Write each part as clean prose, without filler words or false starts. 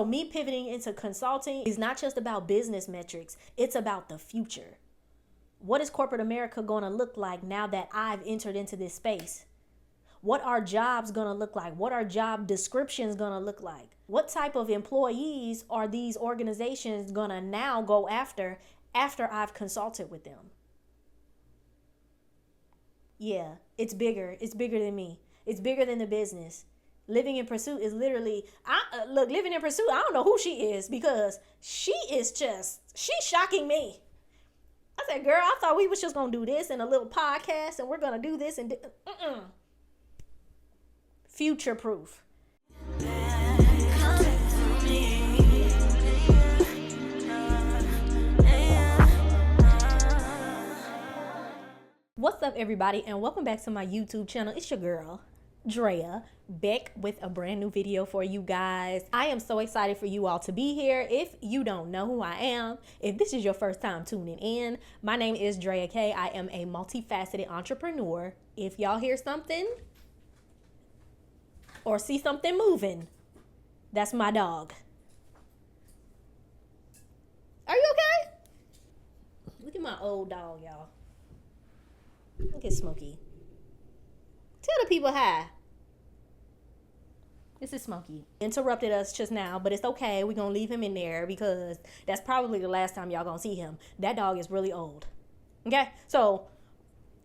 So me pivoting into consulting is not just about business metrics, it's about the future. What is corporate America going to look like now that I've entered into this space? What are jobs going to look like? What are job descriptions going to look like? What type of employees are these organizations going to now go after I've consulted with them? Yeah, it's bigger. It's bigger than me. It's bigger than the business. Living in Pursuit is literally, Living in Pursuit, I don't know who she is because she's shocking me. I said, girl, I thought we was just going to do this and a little podcast and we're going to do this and future proof. What's up, everybody, and welcome back to my YouTube channel. It's your girl, Drea, back with a brand new video for you guys. I am so excited for you all to be here. If you don't know who I am, if this is your first time tuning in, my name is Drea K. I am a multifaceted entrepreneur. If y'all hear something or see something moving, that's my dog. Are you okay? Look at my old dog, y'all. Look at Smokey. Tell the people hi. This is Smokey. Interrupted us just now, but it's okay. We're going to leave him in there because that's probably the last time y'all going to see him. That dog is really old. Okay? So,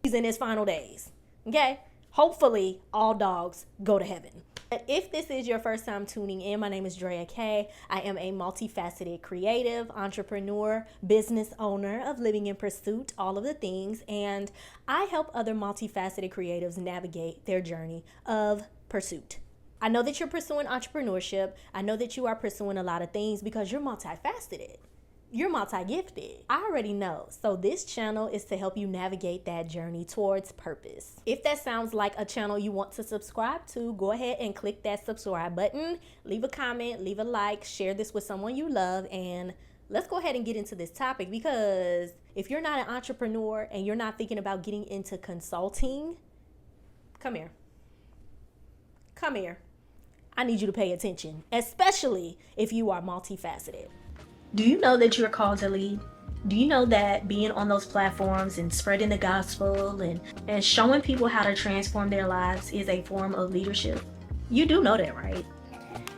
he's in his final days. Okay? Hopefully, all dogs go to heaven. But if this is your first time tuning in, my name is Drea K. I am a multifaceted creative, entrepreneur, business owner of Living in Pursuit, all of the things. And I help other multifaceted creatives navigate their journey of pursuit. I know that you're pursuing entrepreneurship. I know that you are pursuing a lot of things because you're multifaceted. You're multi-gifted. I already know. So this channel is to help you navigate that journey towards purpose. If that sounds like a channel you want to subscribe to, go ahead and click that subscribe button. Leave a comment, leave a like, share this with someone you love, and let's go ahead and get into this topic because if you're not an entrepreneur and you're not thinking about getting into consulting, come here. Come here. I need you to pay attention, especially if you are multifaceted. Do you know that you're called to lead? Do you know that being on those platforms and spreading the gospel and showing people how to transform their lives is a form of leadership? You do know that, right?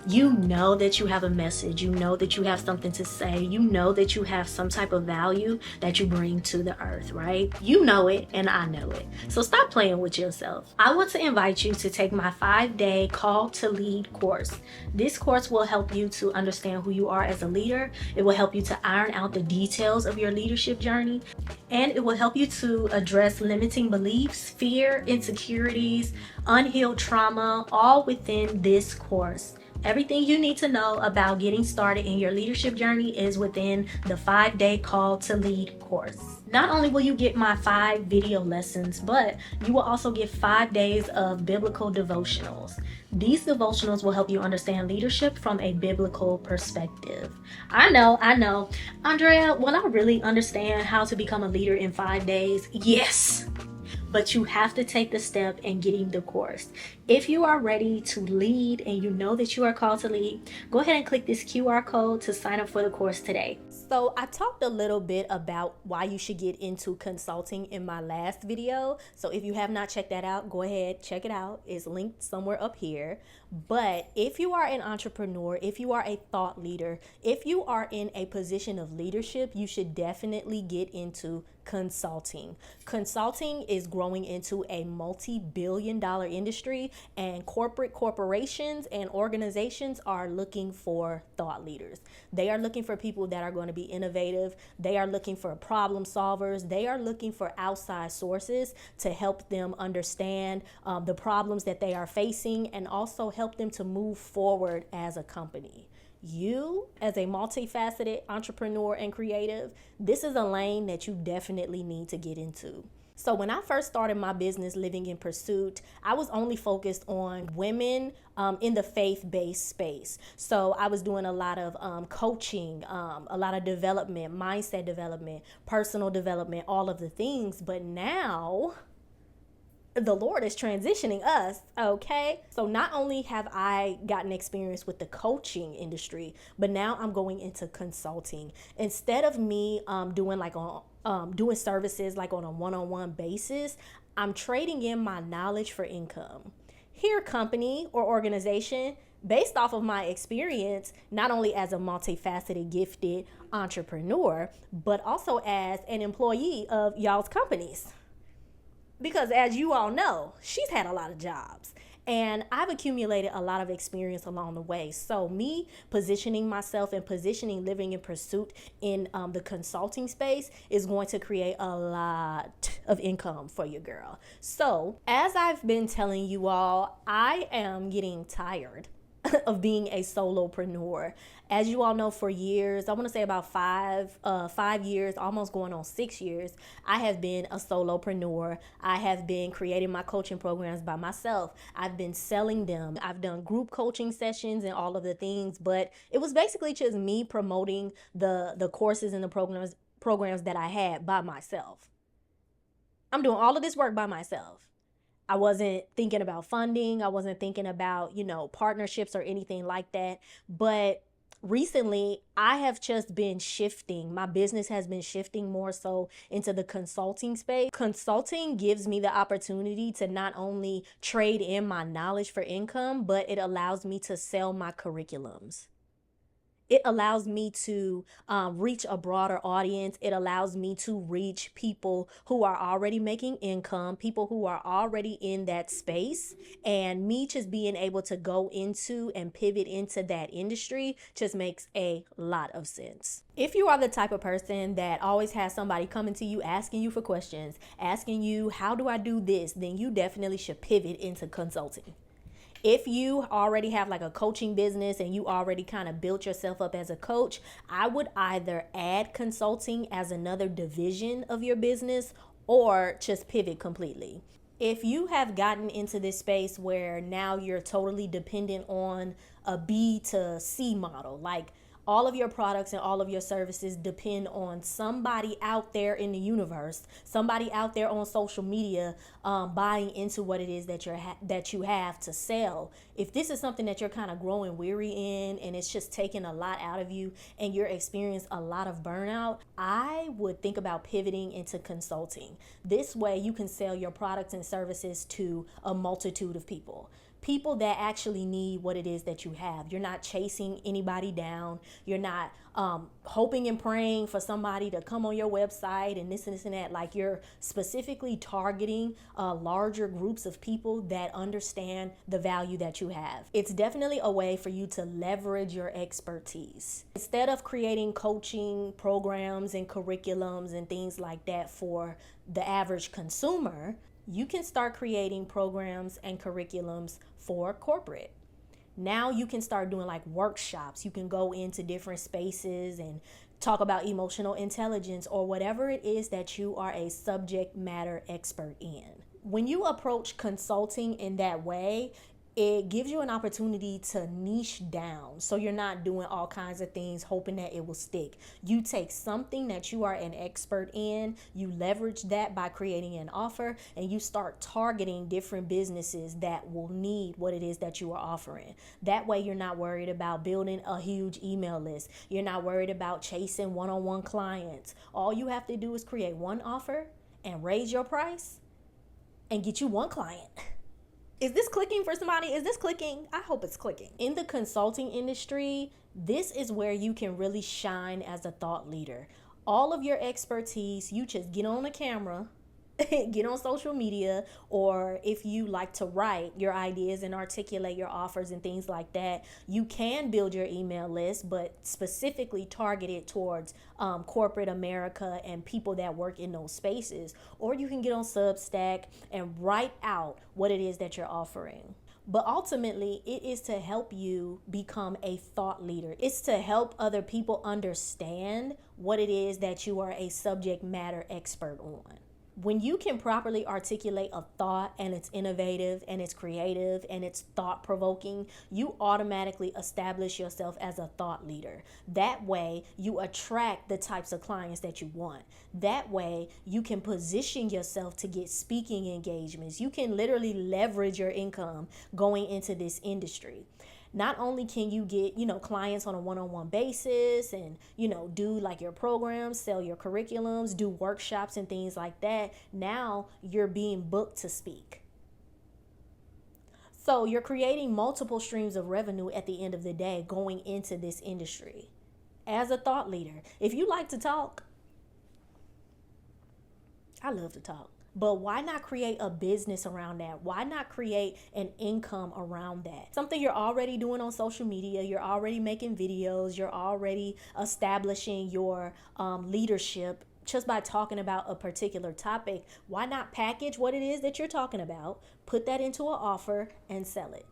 You know that you have a message. You know that you have something to say. You know that you have some type of value that you bring to the earth, right? You know it and I know it. So stop playing with yourself. I want to invite you to take my 5-day Call to Lead course. This course will help you to understand who you are as a leader. It will help you to iron out the details of your leadership journey. And it will help you to address limiting beliefs, fear, insecurities, unhealed trauma, all within this course. Everything you need to know about getting started in your leadership journey is within the 5-day Call to Lead course. Not only will you get my 5 video lessons, but you will also get 5 days of biblical devotionals. These devotionals will help you understand leadership from a biblical perspective. I know. Andrea, will I really understand how to become a leader in 5 days? Yes. But you have to take the step in getting the course. If you are ready to lead and you know that you are called to lead, go ahead and click this QR code to sign up for the course today. So I talked a little bit about why you should get into consulting in my last video. So if you have not checked that out, go ahead, check it out. It's linked somewhere up here. But if you are an entrepreneur, if you are a thought leader, if you are in a position of leadership, you should definitely get into consulting. Consulting is growing into a multi-billion-dollar industry, and corporations and organizations are looking for thought leaders. They are looking for people that are going to be innovative. They are looking for problem solvers. They are looking for outside sources to help them understand the problems that they are facing and also help them to move forward as a company. You, as a multifaceted entrepreneur and creative, this is a lane that you definitely need to get into. So when I first started my business, Living in Pursuit, I was only focused on women in the faith-based space. So I was doing a lot of coaching, a lot of development, mindset development, personal development, all of the things. But now the Lord is transitioning us, okay? So not only have I gotten experience with the coaching industry, but now I'm going into consulting. Instead of me doing services like on a one-on-one basis, I'm trading in my knowledge for income. Here, company or organization, based off of my experience, not only as a multifaceted, gifted entrepreneur, but also as an employee of y'all's companies. Because as you all know, she's had a lot of jobs and I've accumulated a lot of experience along the way. So me positioning myself and positioning Living in Pursuit in the consulting space is going to create a lot of income for your girl. So as I've been telling you all, I am getting tired of being a solopreneur. As you all know, for years, I want to say about 5 years, almost going on 6 years, I have been a solopreneur. I have been creating my coaching programs by myself. I've been selling them. I've done group coaching sessions and all of the things, but it was basically just me promoting the courses and the programs that I had by myself. I'm doing all of this work by myself. I wasn't thinking about funding. I wasn't thinking about, partnerships or anything like that. But recently, I have just been shifting. My business has been shifting more so into the consulting space. Consulting gives me the opportunity to not only trade in my knowledge for income, but it allows me to sell my curriculums. It allows me to reach a broader audience. It allows me to reach people who are already making income, people who are already in that space. And me just being able to go into and pivot into that industry just makes a lot of sense. If you are the type of person that always has somebody coming to you, asking you for questions, asking you, how do I do this? Then you definitely should pivot into consulting. If you already have like a coaching business and you already kind of built yourself up as a coach, I would either add consulting as another division of your business or just pivot completely. If you have gotten into this space where now you're totally dependent on a B to C model, like all of your products and all of your services depend on somebody out there in the universe, somebody out there on social media buying into what it is that you have to sell. If this is something that you're kind of growing weary in and it's just taking a lot out of you and you're experiencing a lot of burnout, I would think about pivoting into consulting. This way you can sell your products and services to a multitude of people that actually need what it is that you have. You're not chasing anybody down. You're not hoping and praying for somebody to come on your website and this and this and that. Like, you're specifically targeting larger groups of people that understand the value that you have. It's definitely a way for you to leverage your expertise. Instead of creating coaching programs and curriculums and things like that for the average consumer, you can start creating programs and curriculums for corporate. Now you can start doing like workshops. You can go into different spaces and talk about emotional intelligence or whatever it is that you are a subject matter expert in. When you approach consulting in that way, it gives you an opportunity to niche down. So you're not doing all kinds of things hoping that it will stick. You take something that you are an expert in, you leverage that by creating an offer, and you start targeting different businesses that will need what it is that you are offering. That way you're not worried about building a huge email list. You're not worried about chasing one-on-one clients. All you have to do is create one offer and raise your price and get you one client. Is this clicking for somebody? Is this clicking? I hope it's clicking. In the consulting industry, this is where you can really shine as a thought leader. All of your expertise, you just get on the camera, get on social media, or if you like to write your ideas and articulate your offers and things like that, you can build your email list, but specifically targeted towards corporate America and people that work in those spaces. Or you can get on Substack and write out what it is that you're offering. But ultimately, it is to help you become a thought leader. It's to help other people understand what it is that you are a subject matter expert on. When you can properly articulate a thought and it's innovative and it's creative and it's thought provoking, you automatically establish yourself as a thought leader. That way, you attract the types of clients that you want. That way, you can position yourself to get speaking engagements. You can literally leverage your income going into this industry. Not only can you get, clients on a one-on-one basis and, do like your programs, sell your curriculums, do workshops and things like that. Now you're being booked to speak. So you're creating multiple streams of revenue at the end of the day going into this industry as a thought leader. If you like to talk, I love to talk. But why not create a business around that? Why not create an income around that? Something you're already doing on social media. You're already making videos. You're already establishing your leadership just by talking about a particular topic. Why not package what it is that you're talking about, put that into an offer, and sell it?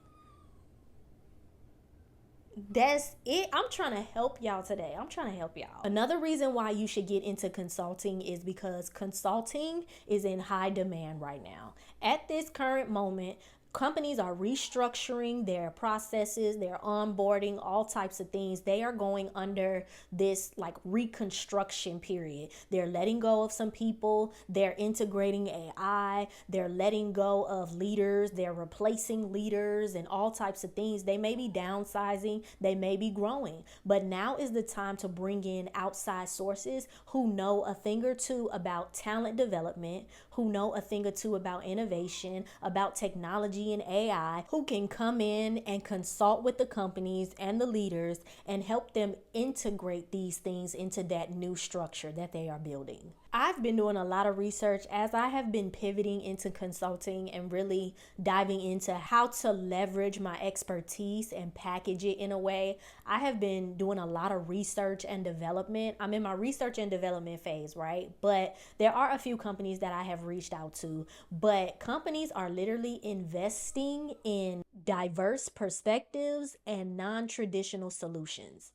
That's it. I'm trying to help y'all today. I'm trying to help y'all. Another reason why you should get into consulting is because consulting is in high demand right now. At this current moment, companies are restructuring their processes, their onboarding, all types of things. They are going under this like reconstruction period. They're letting go of some people. They're integrating AI. They're letting go of leaders. They're replacing leaders and all types of things. They may be downsizing. They may be growing. But now is the time to bring in outside sources who know a thing or two about talent development, who know a thing or two about innovation, about technology and AI, who can come in and consult with the companies and the leaders and help them integrate these things into that new structure that they are building. I've been doing a lot of research as I have been pivoting into consulting and really diving into how to leverage my expertise and package it in a way. I have been doing a lot of research and development. I'm in my research and development phase, right? But there are a few companies that I have reached out to, but companies are literally investing in diverse perspectives and non-traditional solutions.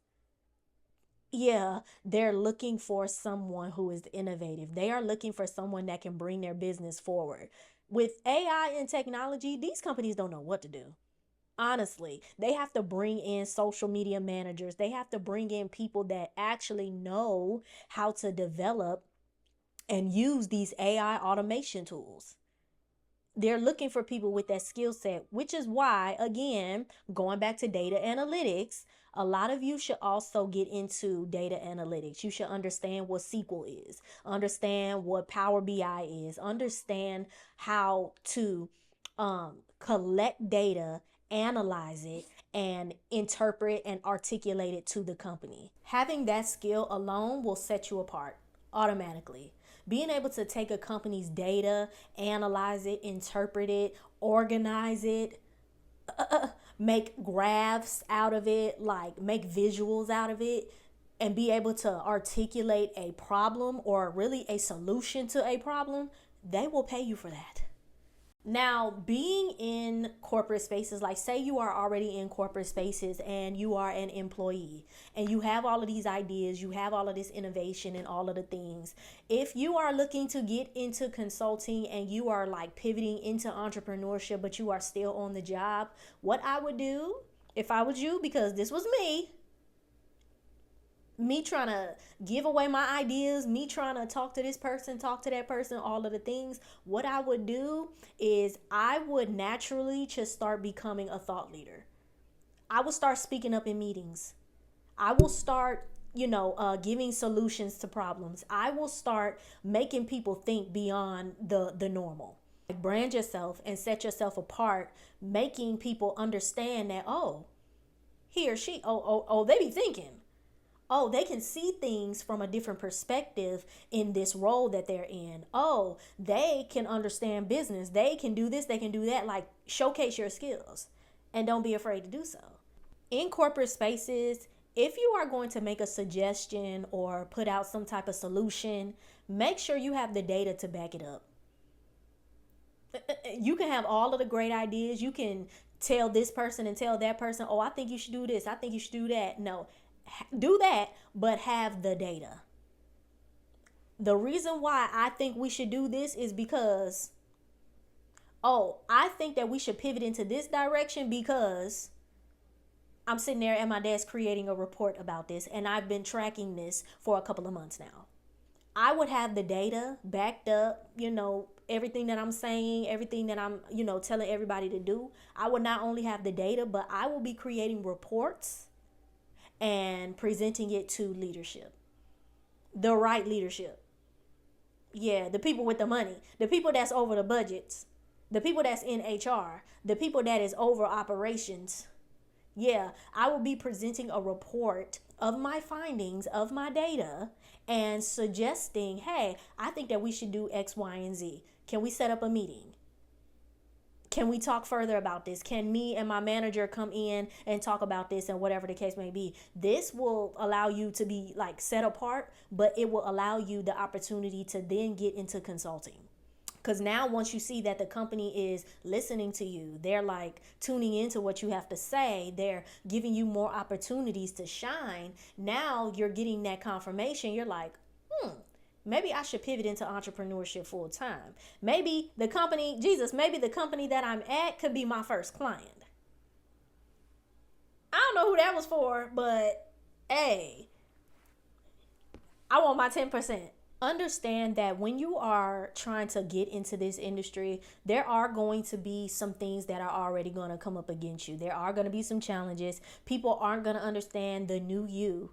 Yeah, they're looking for someone who is innovative. They are looking for someone that can bring their business forward. With AI and technology, these companies don't know what to do. Honestly, they have to bring in social media managers. They have to bring in people that actually know how to develop and use these AI automation tools. They're looking for people with that skill set, which is why, again, going back to data analytics, a lot of you should also get into data analytics. You should understand what SQL is, understand what Power BI is, understand how to collect data, analyze it, and interpret and articulate it to the company. Having that skill alone will set you apart automatically. Being able to take a company's data, analyze it, interpret it, organize it, make graphs out of it, like make visuals out of it, and be able to articulate a problem or really a solution to a problem, they will pay you for that. Now, being in corporate spaces, like say you are already in corporate spaces and you are an employee and you have all of these ideas, you have all of this innovation and all of the things. If you are looking to get into consulting and you are like pivoting into entrepreneurship, but you are still on the job, what I would do if I was you, because this was me trying to give away my ideas, me trying to talk to this person, talk to that person, all of the things, what I would do is I would naturally just start becoming a thought leader. I will start speaking up in meetings. I will start, giving solutions to problems. I will start making people think beyond the normal. Like brand yourself and set yourself apart, making people understand that, oh, he or she, they be thinking. Oh, they can see things from a different perspective in this role that they're in. Oh, they can understand business. They can do this, they can do that. Like, showcase your skills and don't be afraid to do so. In corporate spaces, if you are going to make a suggestion or put out some type of solution, make sure you have the data to back it up. You can have all of the great ideas. You can tell this person and tell that person, oh, I think you should do this. I think you should do that. No. Do that, but have the data. The reason why I think we should do this is because, I think that we should pivot into this direction because I'm sitting there at my desk creating a report about this, and I've been tracking this for a couple of months now. I would have the data backed up, everything that I'm saying, everything that I'm, telling everybody to do. I would not only have the data, but I will be creating reports and presenting it to leadership. The right leadership. Yeah, the people with the money, the people that's over the budgets, the people that's in HR, the people that is over operations. Yeah, I will be presenting a report of my findings, of my data, and suggesting, hey, I think that we should do X, Y, and Z. Can we set up a meeting? Can we talk further about this? Can me and my manager come in and talk about this, and whatever the case may be? This will allow you to be like set apart, but it will allow you the opportunity to then get into consulting. Because now once you see that the company is listening to you, they're like tuning into what you have to say, they're giving you more opportunities to shine. Now you're getting that confirmation. You're like, maybe I should pivot into entrepreneurship full time. Maybe the company that I'm at could be my first client. I don't know who that was for, but hey, I want my 10%. Understand that when you are trying to get into this industry, there are going to be some things that are already going to come up against you. There are going to be some challenges. People aren't going to understand the new you.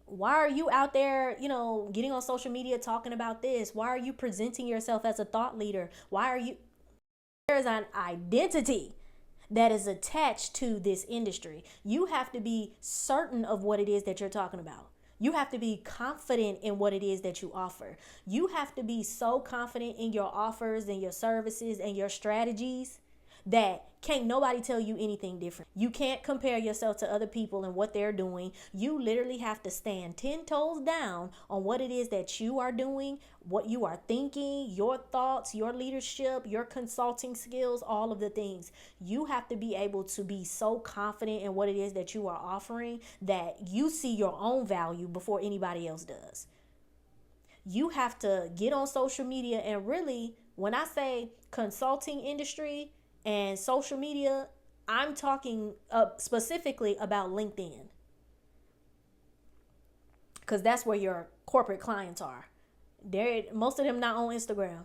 Why are you out there, getting on social media talking about this? Why are you presenting yourself as a thought leader? There is an identity that is attached to this industry. You have to be certain of what it is that you're talking about. You have to be confident in what it is that you offer. You have to be so confident in your offers and your services and your strategies that can't nobody tell you anything different. You can't compare yourself to other people and what they're doing. You literally have to stand 10 toes down on what it is that you are doing, what you are thinking, your thoughts, your leadership, your consulting skills, all of the things. You have to be able to be so confident in what it is that you are offering that you see your own value before anybody else does. You have to get on social media, and really, when I say consulting industry and social media, I'm talking specifically about LinkedIn, because that's where your corporate clients are. Most of them not on Instagram.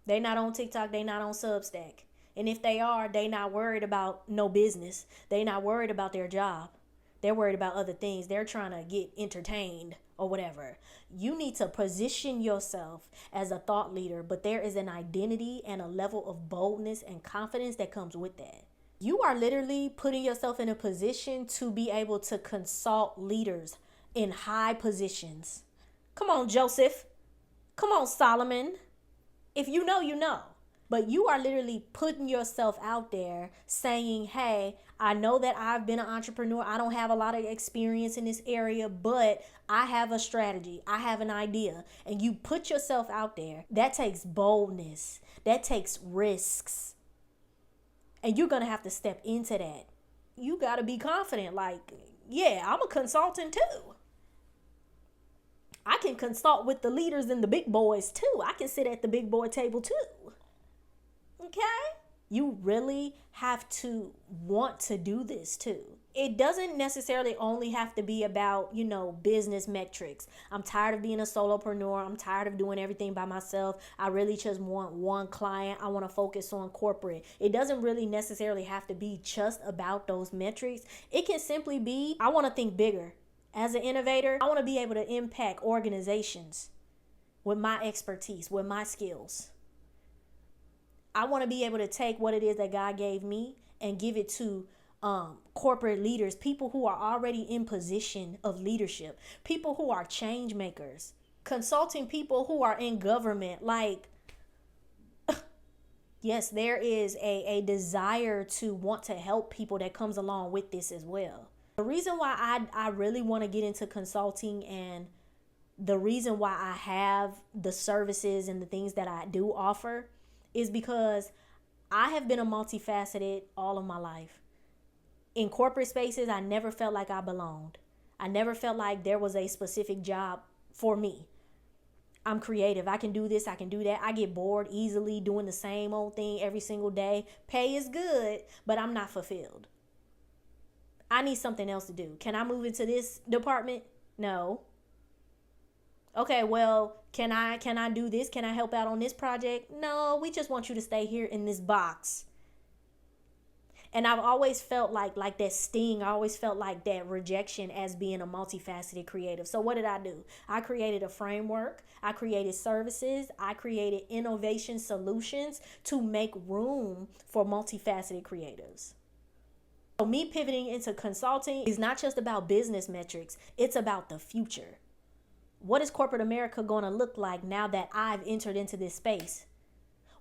They not on TikTok. They not on Substack. And if they are, they not worried about no business. They not worried about their job. They're worried about other things. They're trying to get entertained or whatever. You need to position yourself as a thought leader, but there is an identity and a level of boldness and confidence that comes with that. You are literally putting yourself in a position to be able to consult leaders in high positions. Come on, Joseph. Come on, Solomon. If you know, you know. But you are literally putting yourself out there saying, hey, I know that I've been an entrepreneur. I don't have a lot of experience in this area, but I have a strategy. I have an idea. And you put yourself out there. That takes boldness. That takes risks. And you're going to have to step into that. You got to be confident. Like, yeah, I'm a consultant too. I can consult with the leaders and the big boys too. I can sit at the big boy table too. Okay? You really have to want to do this too. It doesn't necessarily only have to be about, business metrics. I'm tired of being a solopreneur. I'm tired of doing everything by myself. I really just want one client. I want to focus on corporate. It doesn't really necessarily have to be just about those metrics. It can simply be, I want to think bigger. As an innovator, I want to be able to impact organizations with my expertise, with my skills. I want to be able to take what it is that God gave me and give it to corporate leaders, people who are already in position of leadership, people who are change makers, consulting people who are in government. Like, yes, there is a desire to want to help people that comes along with this as well. The reason why I really want to get into consulting, and the reason why I have the services and the things that I do offer, is because I have been a multifaceted all of my life. In corporate spaces, I never felt like I belonged. I never felt like there was a specific job for me. I'm creative. I can do this. I can do that. I get bored easily doing the same old thing every single day. Pay is good, but I'm not fulfilled. I need something else to do. Can I move into this department? No. Okay, well, can I do this? Can I help out on this project? No, we just want you to stay here in this box. And I've always felt like that sting. I always felt like that rejection as being a multifaceted creative. So what did I do? I created a framework. I created services. I created innovation solutions to make room for multifaceted creatives. So me pivoting into consulting is not just about business metrics. It's about the future. What is corporate America going to look like now that I've entered into this space?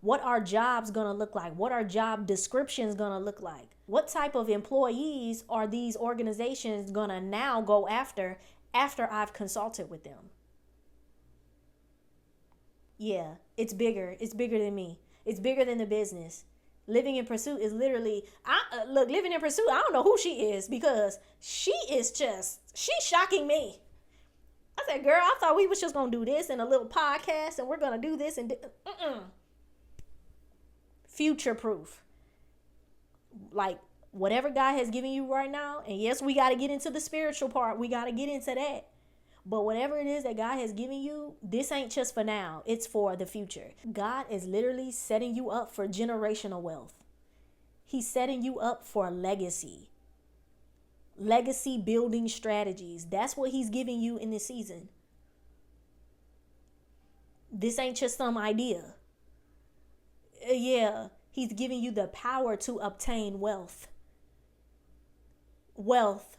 What are jobs going to look like? What are job descriptions going to look like? What type of employees are these organizations going to now go after I've consulted with them? Yeah, it's bigger. It's bigger than me. It's bigger than the business. Living in Pursuit is literally, Living in Pursuit, I don't know who she is because she's shocking me. I said, girl, I thought we was just going to do this in a little podcast and we're going to do this and future proof. Like whatever God has given you right now, and yes, we got to get into the spiritual part. We got to get into that. But whatever it is that God has given you, this ain't just for now. It's for the future. God is literally setting you up for generational wealth. He's setting you up for legacy. Legacy building strategies. That's what he's giving you in this season. This ain't just some idea. Yeah, he's giving you the power to obtain wealth. Wealth.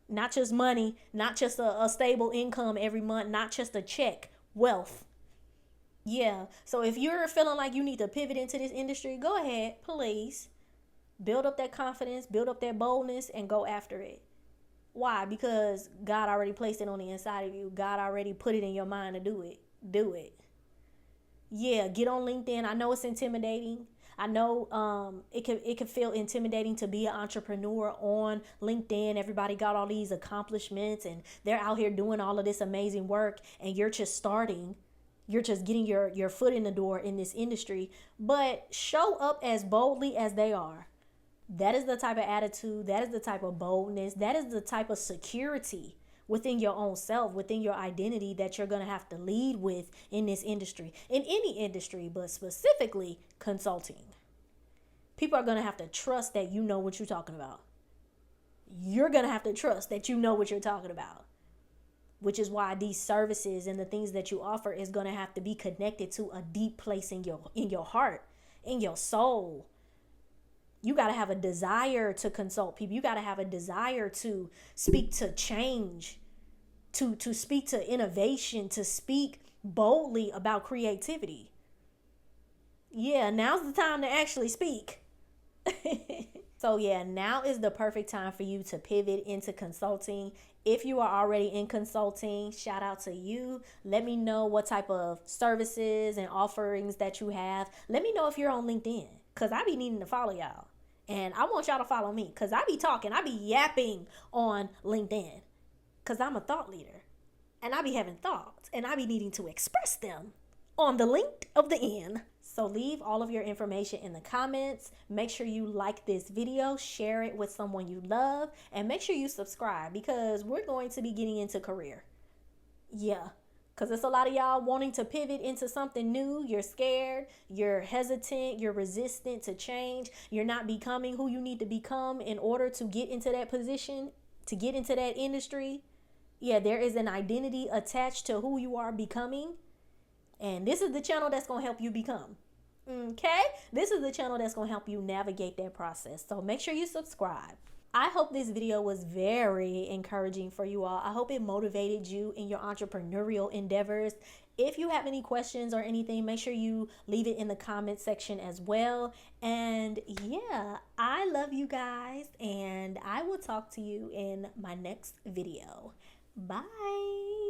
Not just money, not just a stable income every month, not just a check. Wealth. Yeah. So if you're feeling like you need to pivot into this industry, go ahead, please. Build up that confidence, build up that boldness, and go after it. Why? Because God already placed it on the inside of you. God already put it in your mind to do it. Do it. Yeah, get on LinkedIn. I know it's intimidating. I know it can feel intimidating to be an entrepreneur on LinkedIn. Everybody got all these accomplishments and they're out here doing all of this amazing work and you're just starting. You're just getting your foot in the door in this industry. But show up as boldly as they are. That is the type of attitude. That is the type of boldness. That is the type of security within your own self, within your identity that you're going to have to lead with in this industry, in any industry, but specifically consulting. People are going to have to trust that you know what you're talking about. You're going to have to trust that you know what you're talking about, which is why these services and the things that you offer is going to have to be connected to a deep place in your heart, in your soul. You got to have a desire to consult people. You got to have a desire to speak to change, to speak to innovation, to speak boldly about creativity. Yeah, now's the time to actually speak. So yeah, now is the perfect time for you to pivot into consulting. If you are already in consulting, shout out to you. Let me know what type of services and offerings that you have. Let me know if you're on LinkedIn, because I be needing to follow y'all. And I want y'all to follow me because I be talking. I be yapping on LinkedIn because I'm a thought leader. And I be having thoughts. And I be needing to express them on the link of the end. So leave all of your information in the comments. Make sure you like this video. Share it with someone you love. And make sure you subscribe because we're going to be getting into career. Yeah. Because there's a lot of y'all wanting to pivot into something new. You're scared. You're hesitant. You're resistant to change. You're not becoming who you need to become in order to get into that position, to get into that industry. Yeah, there is an identity attached to who you are becoming. And this is the channel that's going to help you become. Okay? This is the channel that's going to help you navigate that process. So make sure you subscribe. I hope this video was very encouraging for you all. I hope it motivated you in your entrepreneurial endeavors. If you have any questions or anything, make sure you leave it in the comment section as well. And yeah, I love you guys and I will talk to you in my next video. Bye.